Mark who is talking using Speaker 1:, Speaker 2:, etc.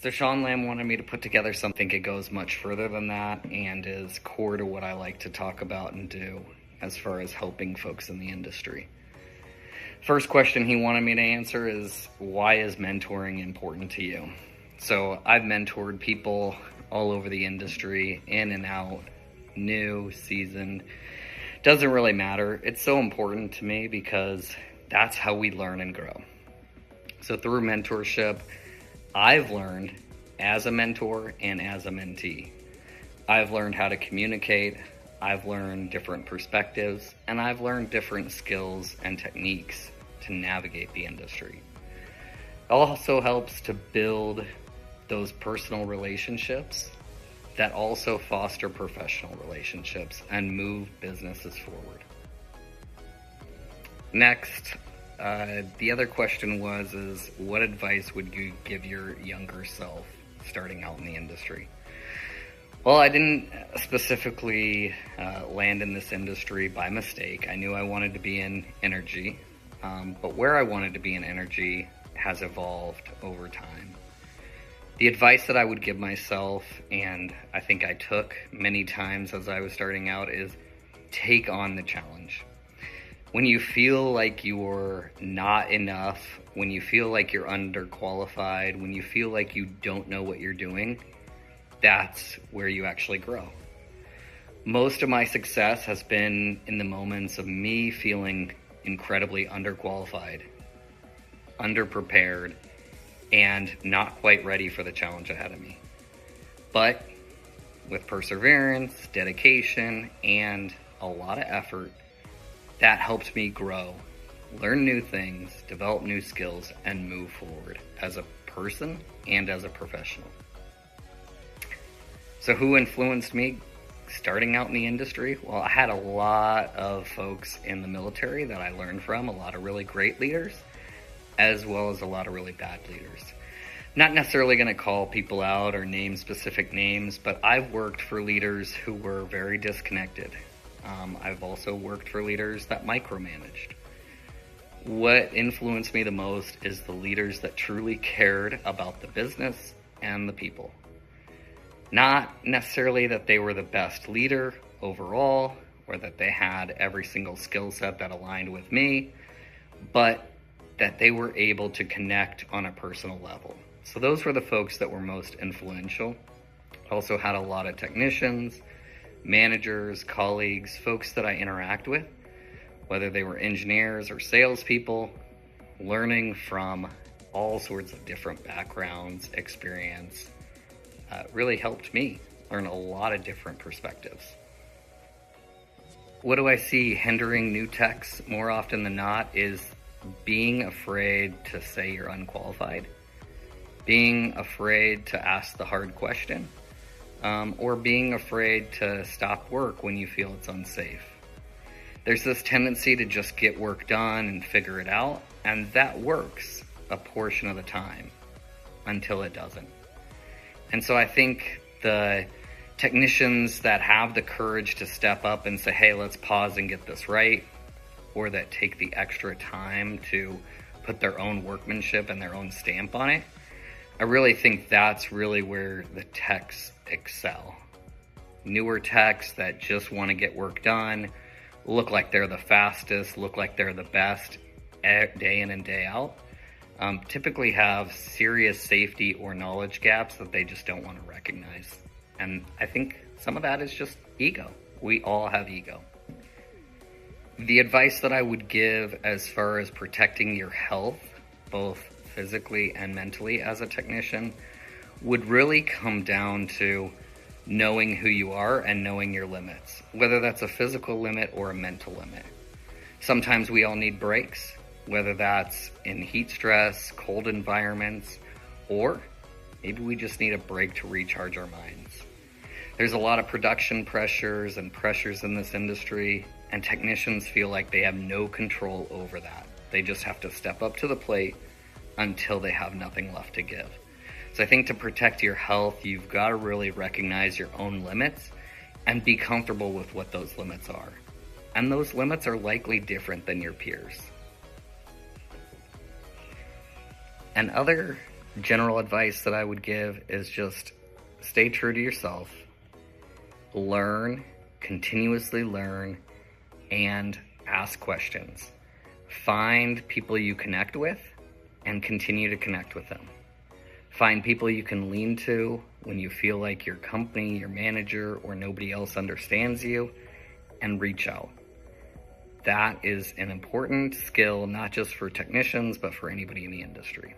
Speaker 1: So Sean Lamb wanted me to put together something that goes much further than that and is core to what I like to talk about and do as far as helping folks in the industry. First question he wanted me to answer is, why is mentoring important to you? So I've mentored people all over the industry, in and out, new, seasoned, doesn't really matter. It's so important to me because that's how we learn and grow. So through mentorship, I've learned as a mentor and as a mentee. I've learned how to communicate, I've learned different perspectives, and I've learned different skills and techniques to navigate the industry. It also helps to build those personal relationships that also foster professional relationships and move businesses forward. Next, the other question is what advice would you give your younger self starting out in the industry? Well, I didn't specifically land in this industry by mistake. I knew I wanted to be in energy, but where I wanted to be in energy has evolved over time. The advice that I would give myself, and I think I took many times as I was starting out, is take on the challenge. When you feel like you're not enough, when you feel like you're underqualified, when you feel like you don't know what you're doing, that's where you actually grow. Most of my success has been in the moments of me feeling incredibly underqualified, underprepared, and not quite ready for the challenge ahead of me. But with perseverance, dedication, and a lot of effort, that helped me grow, learn new things, develop new skills, and move forward as a person and as a professional. So who influenced me starting out in the industry? Well, I had a lot of folks in the military that I learned from, a lot of really great leaders, as well as a lot of really bad leaders. Not necessarily going to call people out or name specific names, but I've worked for leaders who were very disconnected. I've also worked for leaders that micromanaged. What influenced me the most is the leaders that truly cared about the business and the people. Not necessarily that they were the best leader overall, or that they had every single skill set that aligned with me, but that they were able to connect on a personal level. So those were the folks that were most influential. Also had a lot of technicians, managers, colleagues, folks that I interact with, whether they were engineers or salespeople, learning from all sorts of different backgrounds, experience, really helped me learn a lot of different perspectives. What do I see hindering new techs more often than not is being afraid to say you're unqualified, being afraid to ask the hard question, or being afraid to stop work when you feel it's unsafe. There's this tendency to just get work done and figure it out, and that works a portion of the time until it doesn't. And so I think the technicians that have the courage to step up and say, hey, let's pause and get this right, or that take the extra time to put their own workmanship and their own stamp on it, I really think that's really where the techs excel. Newer techs that just want to get work done, look like they're the fastest, look like they're the best day in and day out, typically have serious safety or knowledge gaps that they just don't want to recognize. And I think some of that is just ego. We all have ego. The advice that I would give as far as protecting your health, both physically and mentally as a technician, would really come down to knowing who you are and knowing your limits, whether that's a physical limit or a mental limit. Sometimes we all need breaks, whether that's in heat stress, cold environments, or maybe we just need a break to recharge our minds. There's a lot of production pressures and pressures in this industry, and technicians feel like they have no control over that. They just have to step up to the plate until they have nothing left to give. So I think to protect your health, you've got to really recognize your own limits and be comfortable with what those limits are. And those limits are likely different than your peers. And other general advice that I would give is just stay true to yourself, learn, continuously learn, and ask questions. Find people you connect with and continue to connect with them. Find people you can lean to when you feel like your company, your manager, or nobody else understands you, and reach out. That is an important skill, not just for technicians, but for anybody in the industry.